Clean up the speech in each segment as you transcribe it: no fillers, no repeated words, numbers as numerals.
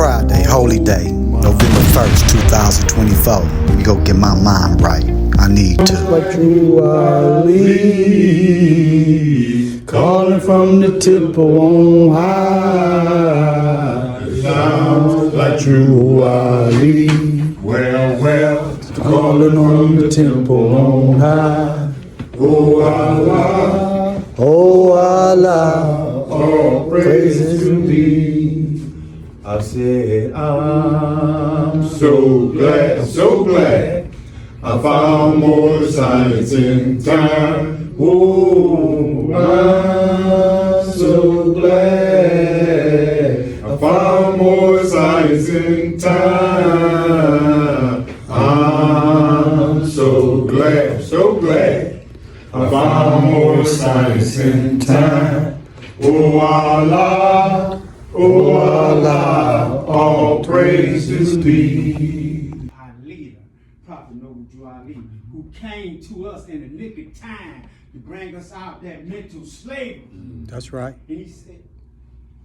Friday, holy day, November 1st, 2024. Let me go get my mind right. I need to. Like true Ali, calling from the temple on high. Sounds like true Ali. Well, calling on the temple on high. Oh Allah, oh Allah, all praises to thee. I said, I'm so glad I found more science in time. Oh, I'm so glad I found more science in time. I'm so glad I found more science in time. Oh Allah, all praises be. Our leader, Prophet Noble Ali, who came to us in the nick of time to bring us out that mental slavery. That's right. And he said,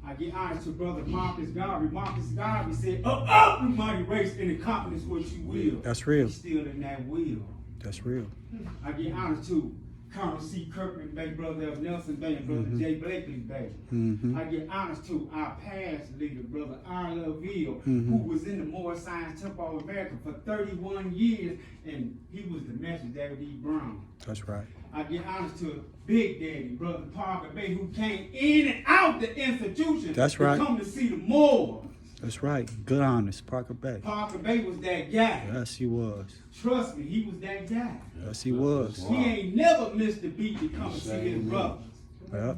I get honors to Brother Marcus Garvey. Marcus Garvey said, up, the mighty race, and accomplish what you will. That's real. He's still in that will. That's real. I get honors to Colonel C. Kirkman Bay, brother of Nelson Bay, and brother J. Blakely Bay. I get honors to our past leader, brother R. Loville, who was in the Moore Science Temple of America for 31 years, and he was the master David E. Brown. That's right. I get honors to Big Daddy, brother Parker Bay, who came in and out the institution. That's right. To come to see the Moors. That's right. Good honest, Parker Bay. Parker Bay was that guy. Yes, he was. Trust me, he was that guy. Yes, he was. He ain't never missed a beat to come and see his brothers. Yep.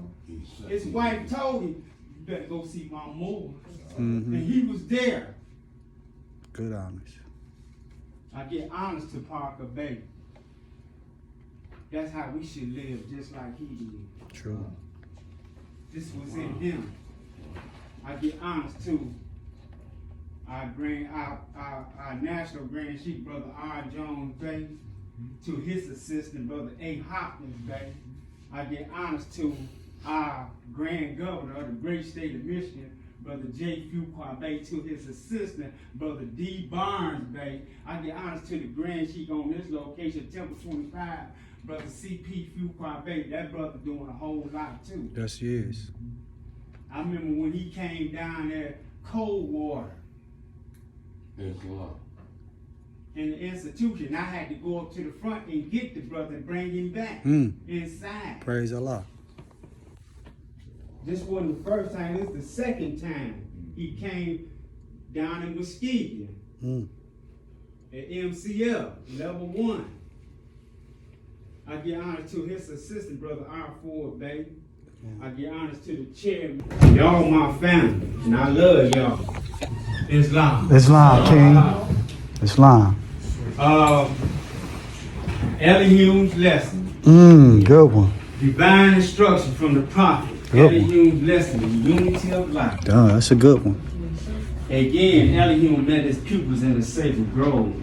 His wife told him, you better go see my Moors. And he was there. Good honest. I get honest to Parker Bay. That's how we should live, just like he did. True. This was in him. I get honest to our national Grand Chief, Brother R. Jones Bay, to his assistant, Brother A. Hopkins Bay. I get honest to our Grand Governor of the great state of Michigan, Brother J. Fuqua Bay, to his assistant, Brother D. Barnes Bay. I get honest to the Grand Chief on this location, Temple 25, Brother C.P. Fuqua Bay. That brother doing a whole lot too. Yes, he is. I remember when he came down there, cold water. Yes, Lord. In the institution, I had to go up to the front and get the brother and bring him back inside. Praise Allah. This wasn't the first time, this was the second time he came down in Muskegon at MCL, level 1. I get honors to his assistant, Brother R. Ford Bay. I get honors to the chairman. Y'all my family, and I love y'all. Islam. Islam, King. Islam. Elihu's lesson. Good one. Divine instruction from the prophet. Good one. Elihu's lesson, the unity of life. Duh, that's a good one. Again, Elihu met his pupils in the sacred grove.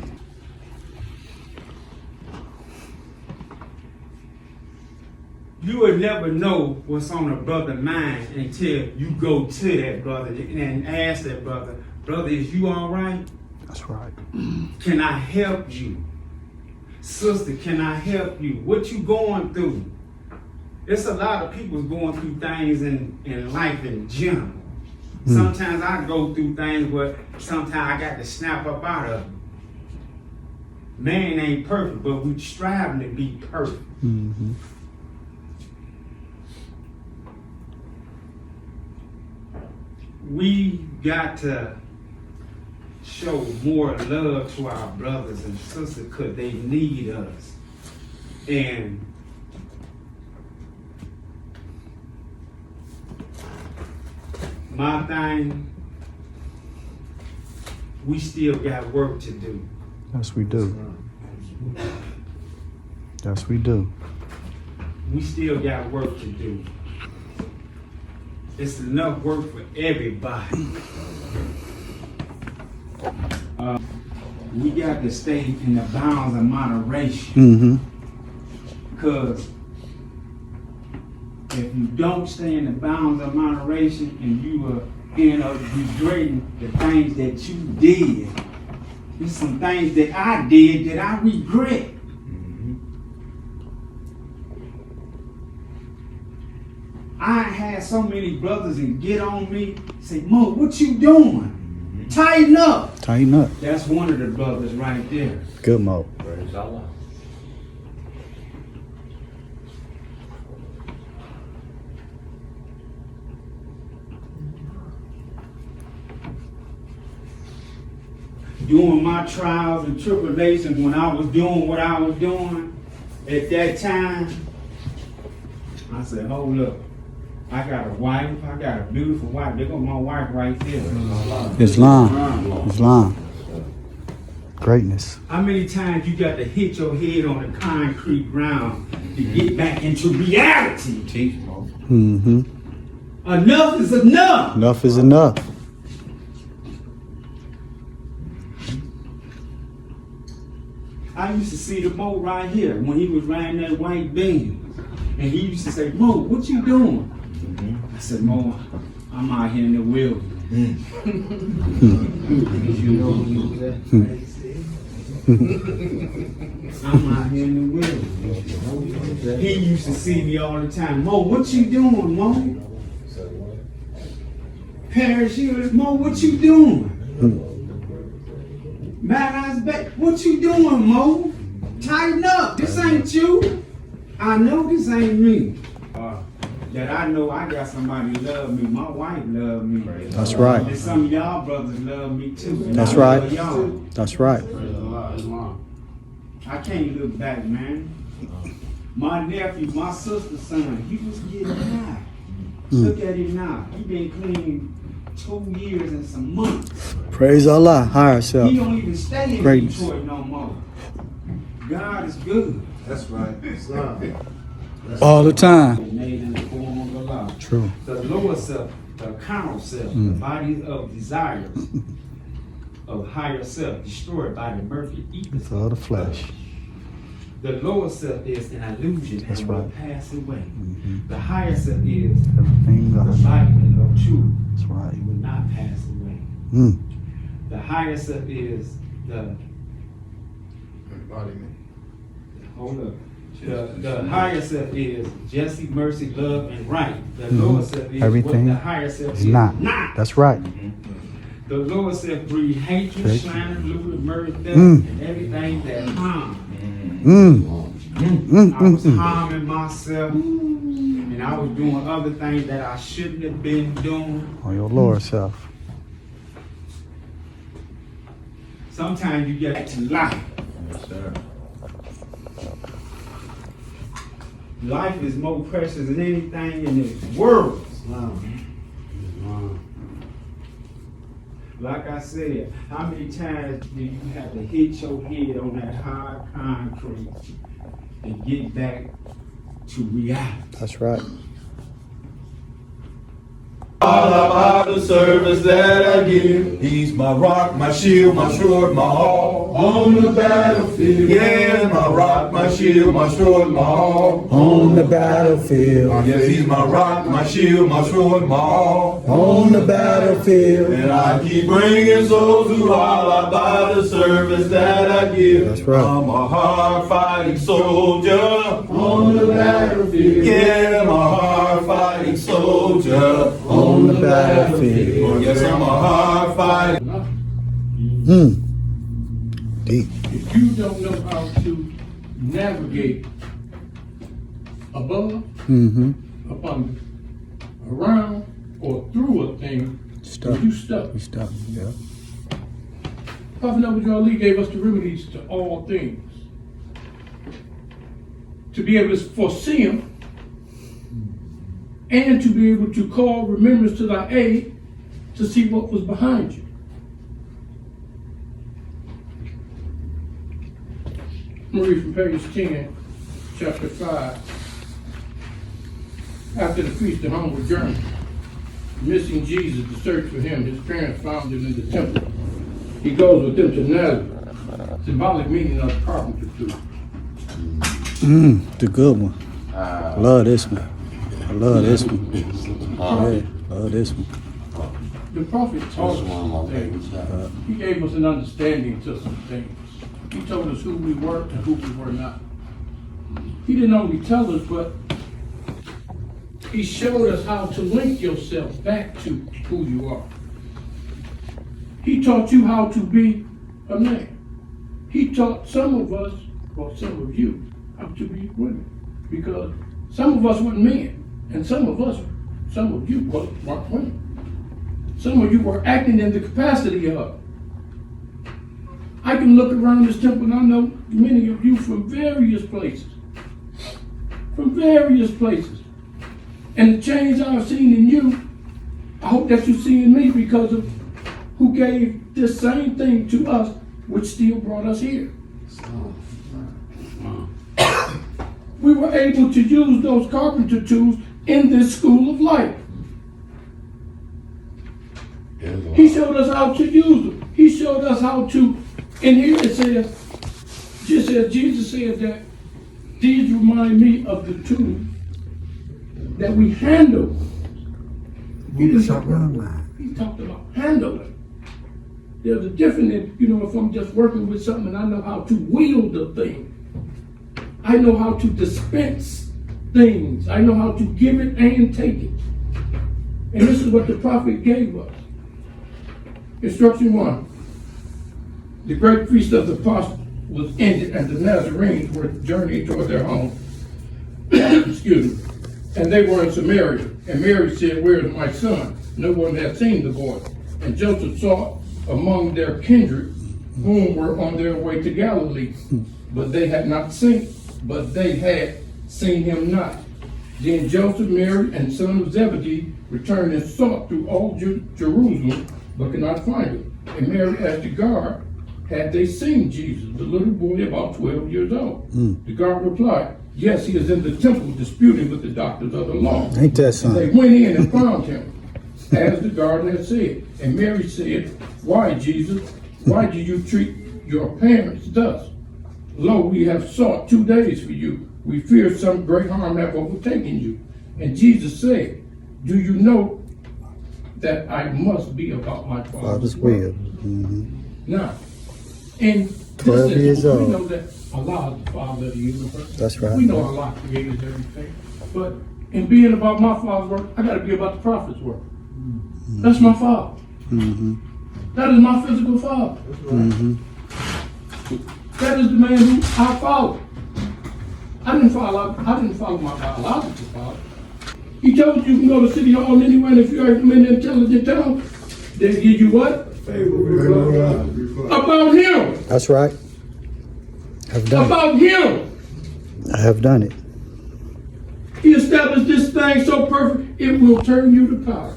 You would never know what's on a brother's mind until you go to that brother and ask that brother, brother, is you all right? That's right. Can I help you? Sister, can I help you? What you going through? There's a lot of people going through things in life in general. Sometimes I go through things where sometimes I got to snap up out of them. Man ain't perfect, but we striving to be perfect. We got to show more love to our brothers and sisters because they need us. And my thing, we still got work to do. Yes, we do. Yes, we do. We still got work to do. It's enough work for everybody. We got to stay in the bounds of moderation. Because if you don't stay in the bounds of moderation and you end up regretting the things that you did. There's some things that I did that I regret. I had so many brothers and get on me, say, Mo, what you doing? Tighten up. Tighten up. That's one of the brothers right there. Good, Mo. Praise Allah. During my trials and tribulations, when I was doing what I was doing, at that time, I said, hold up. I got a wife, I got a beautiful wife. There goes my wife right there. Islam. Greatness. How many times you got to hit your head on the concrete ground to get back into reality? Teach, Mo. Mm-hmm. Enough is enough. Enough is enough. I used to see the Mo right here when he was riding that white Benz. And he used to say, Mo, what you doing? I said, Mo, I'm out here in the wilderness. I'm out here in the wilderness. He used to see me all the time. Mo, what you doing, Mo? Parachute, Mo, what you doing? Mad Eyes back, what you doing, Mo? Tighten up, this ain't you. I know this ain't me. That I know I got somebody love me. My wife love me. That's right. And some of y'all brothers love me too. And That's I love right. Y'all. That's right. I can't look back, man. My nephew, my sister's son, he was getting high. Look at him now. He been clean 2 years and some months. Praise Allah. Higher self. He don't even stay in Greatness. Detroit no more. God is good. That's right. All the time. Made in the form of Allah. True. The lower self, the carnal self, the body of desires of higher self destroyed by the murky ether. It's all the flesh. The lower self is an illusion That's and will right. pass away. Mm-hmm. The higher self is Everything the God. light of truth. That's right. It will not pass away. Mm. The higher self is the Embodiment. hold up. The higher self is justice, mercy, love, and right. The lower self is Everything what the higher self It's is not. not. That's right. The lower self breed hatred, Right. slander, lewd, murder, death, Mm. and everything that harm. Mm. I was harming myself, and I was doing other things that I shouldn't have been doing. On your lower self. Sometimes you get to life. Yes, sir. Life is more precious than anything in this world. Like I said, how many times do you have to hit your head on that hard concrete to get back to reality? That's right. All about the service that I give. He's my rock, my shield, my sword, my all on the battlefield. Yeah, my rock, my shield, my sword, my all On the battlefield. Yes, he's my rock, my shield, my sword, my all On the battlefield. And I keep bringing souls to Allah by the service that I give. That's right. I'm a hard fighting soldier on the battlefield. Yeah, I'm a hard fighting soldier On the battlefield. Yes, I'm a hard fighting. Deep. If you don't know how to navigate above, up under, around, or through a thing, Stuck. you stuck. We stuck. Yeah. Prophet Noble Ali gave us the remedies to all things. To be able to foresee them, and to be able to call remembrance to thy aid to see what was behind you. I'm going to read from page 10, chapter 5. After the feast, the homeward journey, missing Jesus to search for him, his parents found him in the temple. He goes with them to Nazareth, symbolic meaning of carpenter too. The good one. Love this one. I love this one. Yeah, love this one. the prophet taught That's one of us my some things. favorite stuff. He gave us an understanding to some things. He told us who we were and who we were not. He didn't only tell us, but he showed us how to link yourself back to who you are. He taught you how to be a man. He taught some of us, or some of you, how to be women. Because some of us weren't men, and some of you weren't women. Some of you were acting in the capacity of. I can look around this temple and I know many of you from various places. From various places. And the change I've seen in you, I hope that you see in me because of who gave this same thing to us, which still brought us here. We were able to use those carpenter tools in this school of life. He showed us how to use them. He showed us how to, and here it says, Jesus said that these remind me of the tools that we handle. He talked about handling. There's a difference in, if I'm just working with something and I know how to wield the thing. I know how to dispense things. I know how to give it and take it. And this is what the prophet gave us. Instruction 1. The great feast of the Passover was ended and the Nazarenes were journeying toward their home. Excuse me. And they were in Samaria. And Mary said, "Where is my son?" No one had seen the boy. And Joseph sought among their kindred, whom were on their way to Galilee, but they had seen him not. Then Joseph, Mary, and son of Zebedee returned and sought through all Jerusalem, but could not find him. And Mary asked the guard, had they seen Jesus, the little boy about 12 years old? The guard replied, "Yes, he is in the temple disputing with the doctors of the law." Ain't that And something? they went in and found him, as the guard had said. And Mary said, "Why, Jesus, why do you treat your parents thus? Lo, we have sought 2 days for you. We fear some great harm have overtaken you." And Jesus said, "Do you know that I must be about my Father's will?" Now, in 12 this years instance, we old. know that Allah is the Father of the universe. That's right. We know Allah created everything. But in being about my Father's work, I got to be about the prophet's work. That's my Father. That is my physical father. That is the man who I follow. I didn't follow my biological father. He told you can go to City Hall anywhere, and if you are from an intelligent town, they give you what? About him. That's right. I've done it. About him. I have done it. He established this thing so perfect, it will turn you to power.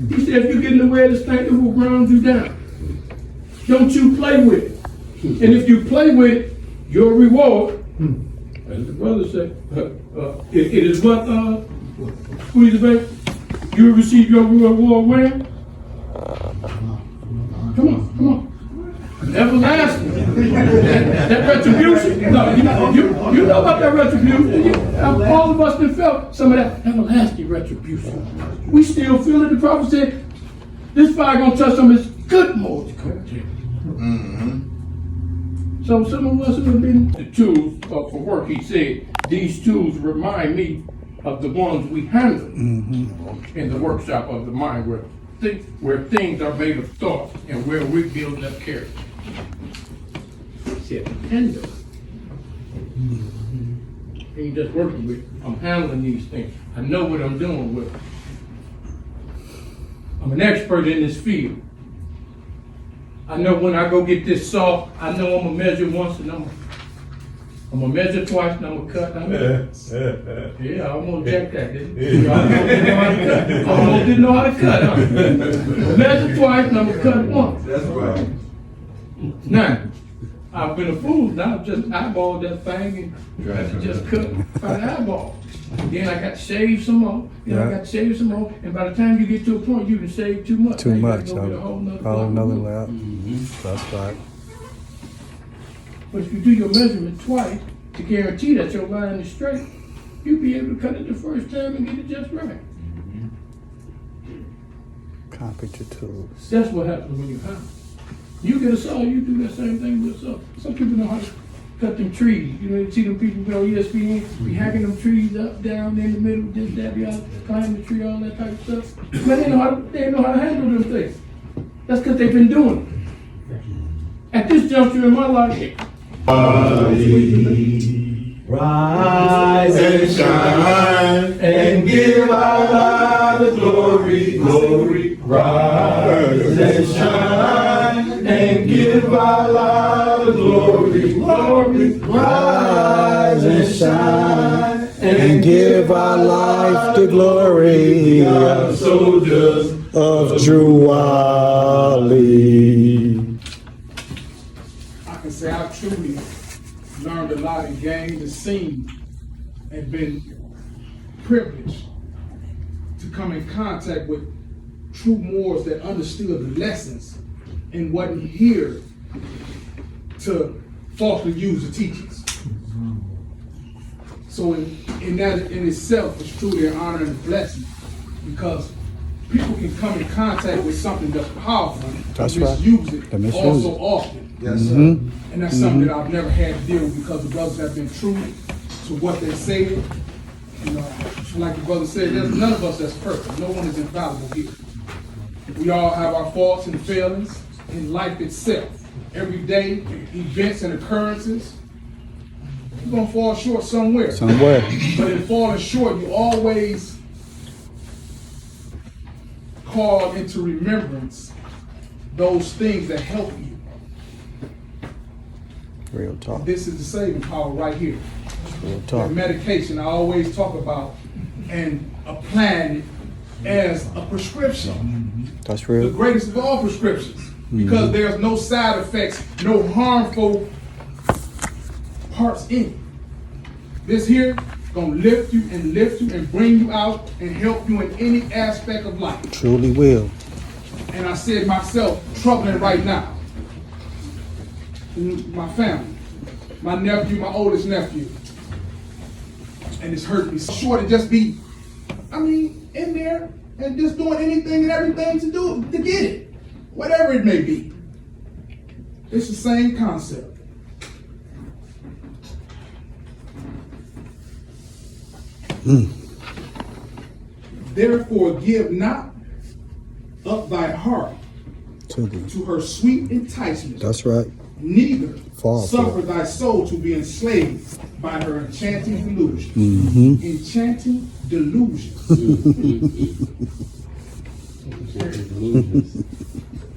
He said, if you get in the way of this thing, it will ground you down. Don't you play with it. And if you play with it, your reward, as the brother said, it is what, squeeze it back, you will receive your reward when? Come on. Everlasting. That retribution. No, you know about that retribution. All of us have felt some of that everlasting retribution. We still feel it. The prophet said, this fire gonna touch some of his good modes. So some of us who have been the tools for work, he said, these tools remind me of the ones we handle in the workshop of the mind, where things are made of thought and where we build up character. He said, handle. Ain't just working with, I'm handling these things. I know what I'm doing with them. I'm an expert in this field. I know when I go get this saw, I know I'm gonna measure once and I'm gonna measure twice and I'm gonna cut. Yeah, I almost jacked that, didn't I? I almost didn't know how to cut. Huh? Measure twice and I'm gonna cut once. That's right. Now, I've been a fool. Now I've just eyeballed that thing and tried to just cut by the eyeball. Then I got to shave some more. Then I got to shave some more. And by the time you get to a point, you can shave too much. Too Now you much. gotta go get a whole nother Whole nother block. lap. That's right. But if you do your measurement twice to guarantee that your line is straight, you'll be able to cut it the first time and get it just right. Carpenter tools. That's what happens when you hire. You get a saw, you do that same thing with a saw. Some people know how to cut them trees. You know, you see them people on ESPN, be hacking them trees up, down, in the middle, this, that, the other, climbing the tree, all that type of stuff. Man, they know how to handle them things. That's because they've been doing it. At this juncture in my life, Rise and shine and give our God the glory, glory. Rise and shine and give our God the glory, glory. Rise and shine And give our life the glory We are soldiers of true Wally. I can say I truly learned a lot and gained and seen and been privileged to come in contact with true Moors that understood the lessons and wasn't here to falsely use the teachings. So in that in itself is truly an honor and a blessing, because people can come in contact with something that's powerful That's and right. misuse it They misuse also it. often. Yes, sir. And that's something that I've never had to deal with, because the brothers have been true to what they say. You know, like the brother said, there's none of us that's perfect. No one is infallible here. We all have our faults and failings in life itself. Every day, events and occurrences, you're gonna fall short somewhere. But in falling short, you always call into remembrance those things that help you. Real talk. This is the saving power right here. Real That talk. medication I always talk about and applying it as a prescription. That's The real. greatest of all prescriptions. Because there's no side effects, no harmful parts in it. This here gonna lift you and bring you out and help you in any aspect of life. Truly will. And I said myself, troubling right now. My family, my nephew, my oldest nephew. And it's hurt me. Sure to just be, in there and just doing anything and everything to get it. Whatever it may be. It's the same concept. Therefore give not up thy heart To thee. to her sweet enticement. That's right. Neither Fall for suffer it. thy soul to be enslaved by her enchanting delusion. Enchanting delusion.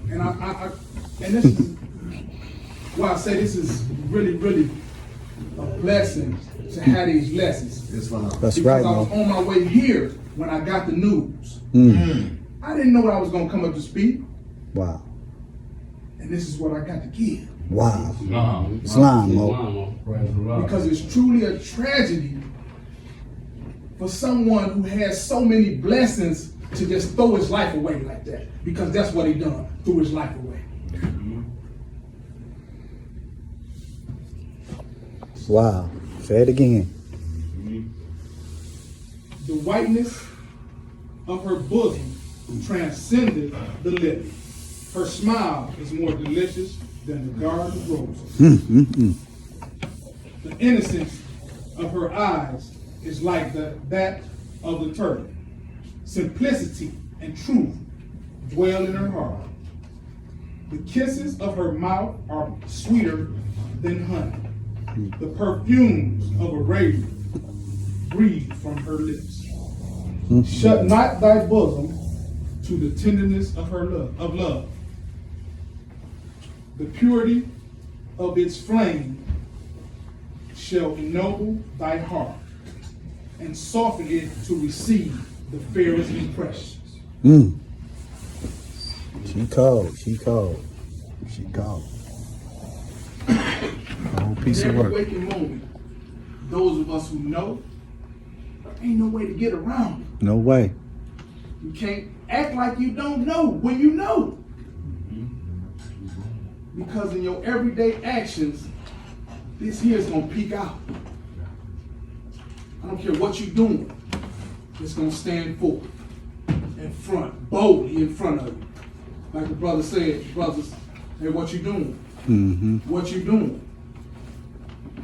And and this is why I say this is really, really a blessing to have these lessons. It's fine. That's Because right, I was man. on my way here when I got the news. I didn't know what I was gonna come up to speak, Wow. and this is what I got to give. Wow. Islam. Islam, Mo. Because it's truly a tragedy for someone who has so many blessings to just throw his life away like that. Because that's what he done, threw his life away. Wow. Say it again. The whiteness of her bosom transcended the lily. Her smile is more delicious than the garden of roses. The innocence of her eyes is like that of the turtle. Simplicity and truth dwell in her heart. The kisses of her mouth are sweeter than honey. The perfumes of Arabia breathe from her lips. Shut not thy bosom to the tenderness of her love. The purity of its flame shall ennoble thy heart and soften it to receive the fairest impressions. She cold. She cold. She cold. A whole piece In of every work. waking moment, those of us who know, there ain't no way to get around it. No way. You can't act like you don't know when you know. Because in your everyday actions, this here is gonna peek out. I don't care what you're doing, it's gonna stand forth in front, boldly in front of you. Like the brother said, brothers, hey, what you doing? Mm-hmm. What you doing?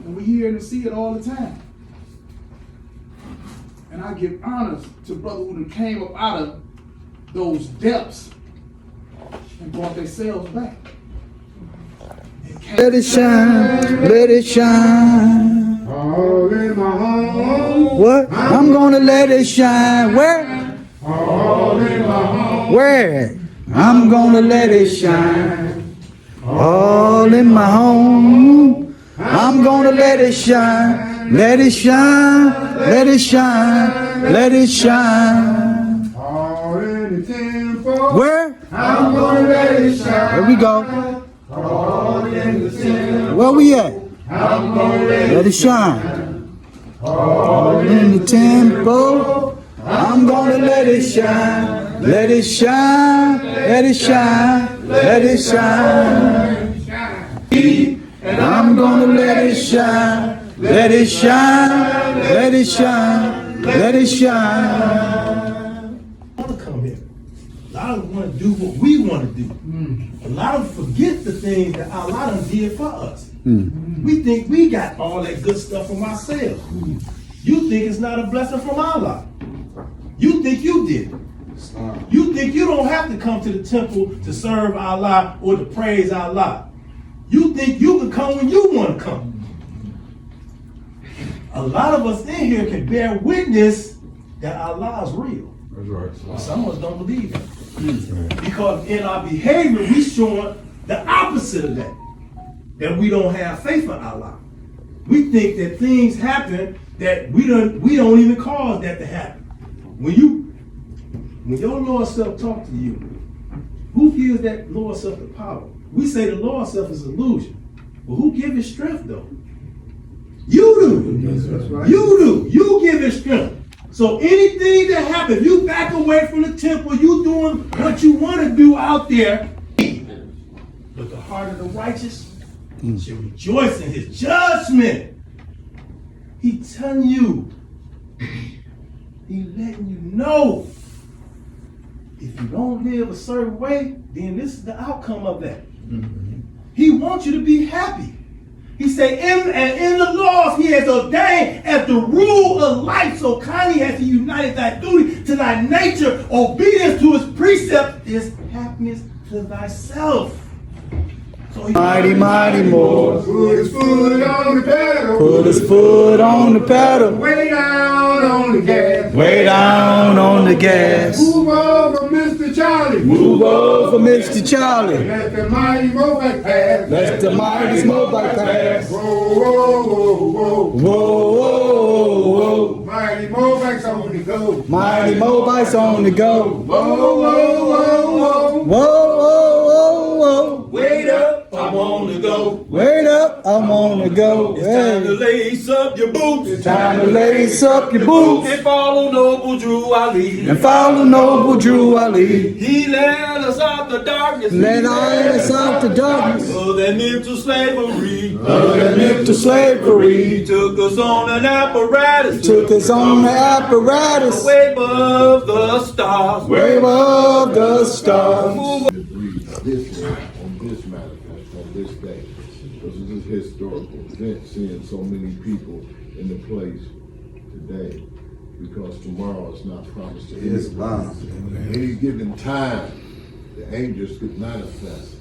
And we hear and see it all the time. And I give honors to brother who came up out of those depths and brought themselves back. Let it shine, let it shine. All in my home. What? I'm gonna let it shine. Where? All in my home. Where? I'm gonna let it shine. All in my home. I'm gonna let it shine. Let it shine. Let it shine. Let it shine. All in the temple. Where? I'm gonna let it shine. Here we go. All in the temple. Where we at? I'm gonna Let it shine. All in the temple. I'm gonna let it shine. Let it shine. Let it shine. Let it shine. And I'm gonna let it shine. Let it shine. Let it shine. Let it shine. Want to come here. A lot of them want to do what we want to do. A lot of them forget the things that a lot of them did for us. We think we got all that good stuff from ourselves. You think it's not a blessing from Allah. You think you did it. You think you don't have to come to the temple to serve Allah or to praise Allah. You think you can come when you want to come. A lot of us in here can bear witness that Allah is real. That's right. But some of us don't believe that. Because in our behavior, we showing the opposite of that. That we don't have faith in Allah. We think that things happen that we don't even cause that to happen. When your Lord self talk to you, who gives that Lord self the power? We say the Lord self is illusion. But who gives it strength though? You do. That's right. You do. You give it strength. So anything that happens, you back away from the temple, you doing what you want to do out there. But the heart of the righteous should rejoice in his judgment. He telling you, he letting you know, if you don't live a certain way, then this is the outcome of that. He wants you to be happy. He said, in the laws he has ordained as the rule of life, so kindly has he united thy duty to thy nature. Obedience to his precept is happiness to thyself. So Mighty, mighty more. Put his foot on the pedal. Put his foot on the pedal. Way down on the gas. Way down on the gas. Move over, Mr. Charlie. Move over, Mr. Charlie. Let the mighty Mobac pass. Let the mighty smoke by pass. Whoa, whoa, whoa, whoa. Whoa, whoa, whoa. Mighty Mobac's on the go. Mighty Mobile's on the go. Whoa, whoa, whoa, whoa. Whoa, whoa, whoa, whoa. wait up, I want to go. Wait up, I wanna go. It's time to Hey. lace up your boots. Time to lace up your boots And follow Noble Drew Ali. and follow Noble Drew Ali. He led us out the darkness. Let us out the darkness Of that mental slavery. of the mental slavery. He took us on an apparatus. Took us on the apparatus Way above the stars. way above the stars. This one, on this manifest, on this day, because it is a historical event, seeing so many people in the place today, because tomorrow is not promised to anyone. At any given time, the angels could manifest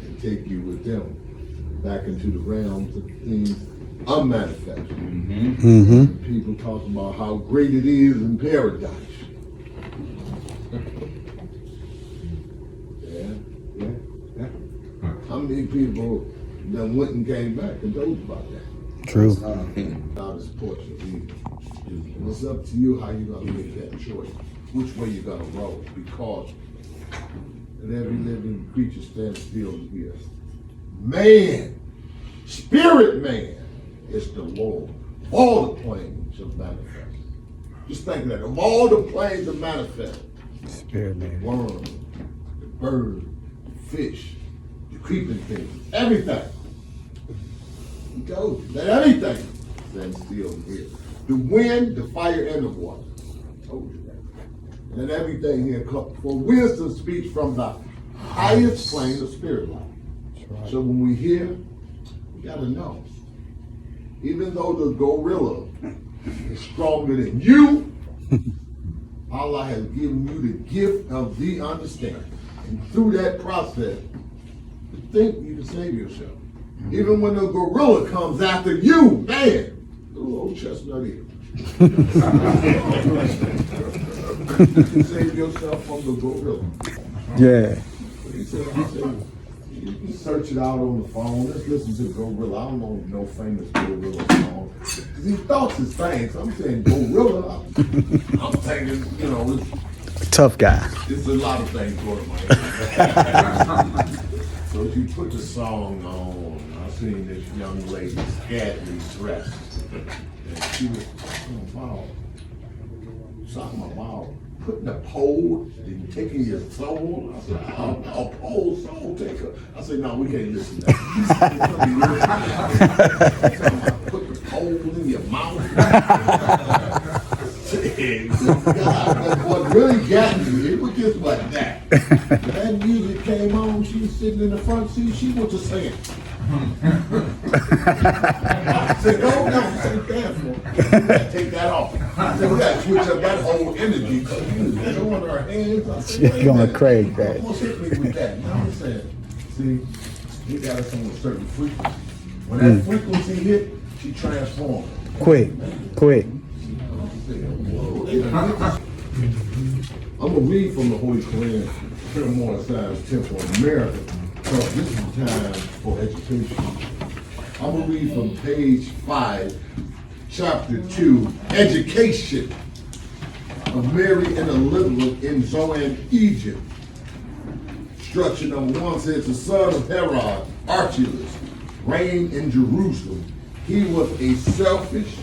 and take you with them back into the realms of things unmanifested. People talk about how great it is in paradise. Yeah. How many people then went and came back and told about that? True. Now this portion of evil. And it's up to you how you're gonna make that choice, which way you're gonna roll, because and every living creature stands still here. Man, spirit man is the Lord. All the planes shall manifest. Just think of that. Of all the planes that manifest, Spirit man. worm, the bird, the fish, the creeping things, everything. He told you, let everything stand still here. The wind, the fire, and the water. I told you that. And everything here comes. For wisdom speaks from the highest plane of spirit life. So when we hear, we gotta know. Even though the gorilla is stronger than you, Allah has given you the gift of the understanding. And through that process, you think you can save yourself. Even when the gorilla comes after you, man, little old chestnut here. You can save yourself from the gorilla. Yeah. He said, you search it out on the phone. Let's listen to Gorilla. I don't know no famous Gorilla song. Because he thoughts his things. I'm saying Gorilla. I'm thinking, you know, Tough guy. it's a lot of things going on. So if you put the song on, I seen this young lady scantily dressed. And she was talking about putting a pole and taking your soul. I said, a pole soul taker. I said, no, we can't listen to that. Put the pole in your mouth. God, what really got me, it was just like that. When that music came on, she was sitting in the front seat, she went to singing. I said, no, take that for. Take that off. I said, we gotta switch up that whole energy because you was showing her hands. I said, She's gonna Craig that. almost hit me with that. Now I'm saying, see, he got us on a certain frequency. When that frequency hit, she transformed. Quick. I'm gonna read from the Holy Quran, Paramount Science Temple in America, because this is time for education. I'm gonna read from page 5, chapter 2, education of Mary and Elizabeth in Zoan, Egypt. Instruction number 1 says, the son of Herod, Archelaus, reigned in Jerusalem. He was a selfish,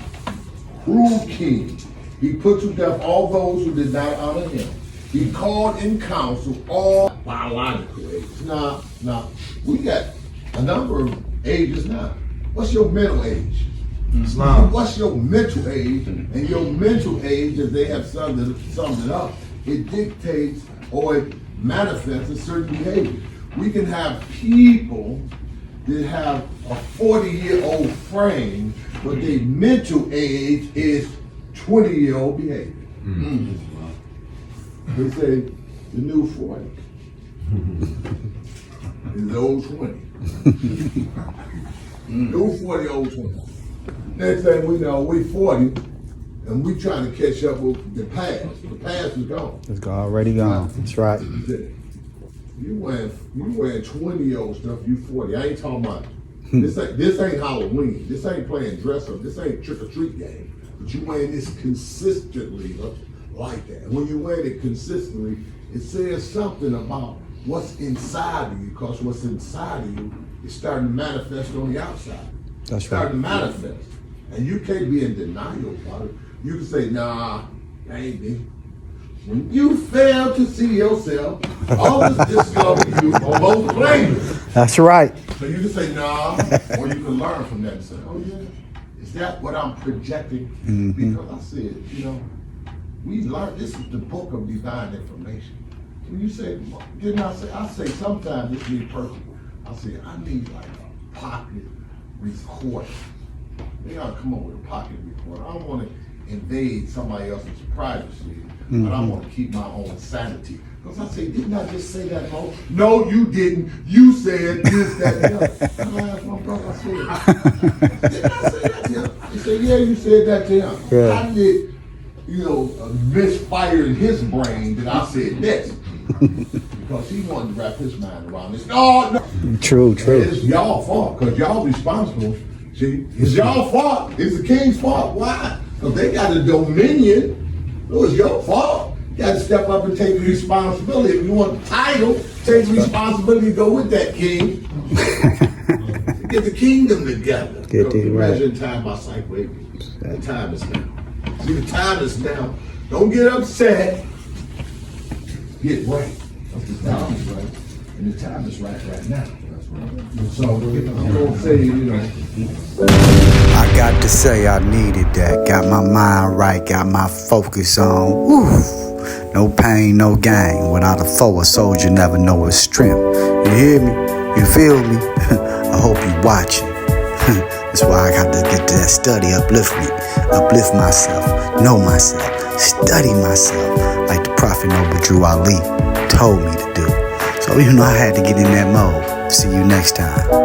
cruel king. He put to death all those who did not honor him. He called in council all biological ages. Now, we got a number of ages now. What's your mental age? Islam. What's your mental age? And your mental age, as they have summed it up, it dictates or it manifests a certain behavior. We can have people that have a 40-year-old frame, but their mental age is 20-year-old behavior. They say the new 40 is the old 20. New 40, old 20. Next thing we know, we 40, and we trying to catch up with the past. The past is gone. It's already gone. That's right. You wearing 20-year-old stuff, you 40. I ain't talking about this ain't Halloween. This ain't playing dress up. This ain't trick-or-treat game. But you wearing this consistently like that. And when you wear it consistently, it says something about what's inside of you, because what's inside of you is starting to manifest on the outside. That's starting right. to manifest. And you can't be in denial about it. You can say, nah, that ain't me. When you fail to see yourself, always discover you on both planes. That's right. So you can say, nah, or you can learn from that and say, oh yeah, is that what I'm projecting? Because I said, you know, we learned, this is the book of divine information. When you say, didn't I say sometimes it's me personally. I say, I need like a pocket recorder. They gotta come up with a pocket recorder. I don't want to invade somebody else's privacy, but I want to keep my own sanity. Because I say, didn't I just say that, Mo? No, you didn't. You said this, that, and the other. I asked my brother, I said, didn't I say that to him? He said, yeah, you said that to him. Yeah. How did, misfire in his brain that I said this? Because he wanted to wrap his mind around this. No. True. It's y'all fault, because y'all responsible. See, it's y'all fault. It's the king's fault. Why? Because they got a dominion. It was your fault. You got to step up and take responsibility. If you want the title, take responsibility to go with that king. Get the kingdom together. Get it right. Measuring time by sight, wait. The time is now. See, the time is now. Don't get upset. Get right. Because the time is right. And the time is right now. So I'm gonna say, I got to say I needed that. Got my mind right, got my focus on. Woo. No pain, no gain. Without a foe, a soldier never know his strength. You hear me? You feel me? I hope you watching. That's why I got to get to that study, uplift myself, know myself, study myself, like the Prophet Noble Drew Ali told me to do. So I had to get in that mode. See you next time.